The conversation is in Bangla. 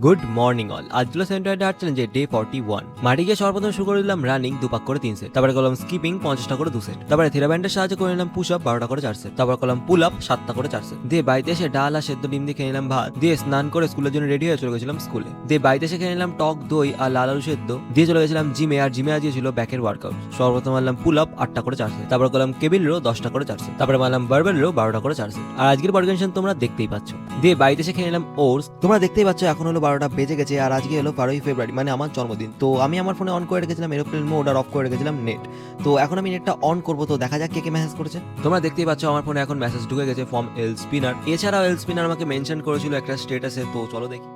Good morning all. আজ ছিল 7 আর্ট চ্যালেঞ্জের ডে 41। মাঠে গিয়ে সর্বপ্রথম শুরু করে দিলাম রানিং 2 পাক করে 3 সেট, তারপরে করলাম স্কিপিং 50টা করে 2 সেট, তারপরে থেরাব্যান্ডের সাহায্যে করে নিলাম পুশ আপ 12টা করে 4 সেট, তারপর করলাম পুল আপ 7টা করে 4 সেট। দিয়ে বাড়িতে এসে ডাল আর সেদ্ধ ডিম দিয়ে খেয়ে নিলাম ভাত, দিয়ে স্নান করে স্কুলের জন্য রেডি হয়ে চলে গেছিলাম স্কুলে। দিয়ে বাড়িতে এসে খেয়ে নিলাম টক দই আর লাল আলু সেদ্ধ, দিয়ে চলে গেছিলাম জিমে। আর জিমে আজ ছিল ব্যাকের ওয়ার্কআউট। সর্বপ্রথম মারলাম পুল আপ 8টা করে 4 সেট, তারপর করলাম কেবিল রো 10টা করে 4 সেট, তারপরে মারলাম বারবেল রো 12টা করে 4 সেট। আর আজকের অর্গানাইজেশন তোমরা দেখতেই পাচ্ছ। দিয়ে বাড়িতে এসে খেয়ে নিলাম ওটস। তোমরা দেখতেই পাচ্ছ এখন হলো 12টা বেজে গেছে, আর আজকে হলো 12ই ফেব্রুয়ারি, মানে আমার জন্মদিন। তো আমি আমার ফোনে অন করে রেখেছিলাম এরোপ্লেন মোড আর অফ করে রেখেছিলাম নেট। তো এখন আমি নেটটা অন করবো, তো দেখা যাক কে কে মেসেজ করেছে। তোমরা দেখতেই পাচ্ছ আমার ফোনে এখন মেসেজ ঢুকে গেছে ফ্রম এল স্পিনার। এছাড়াও এল স্পিনার আমাকে মেনশন করেছিল একটা স্ট্যাটাসে, তো চলো দেখি।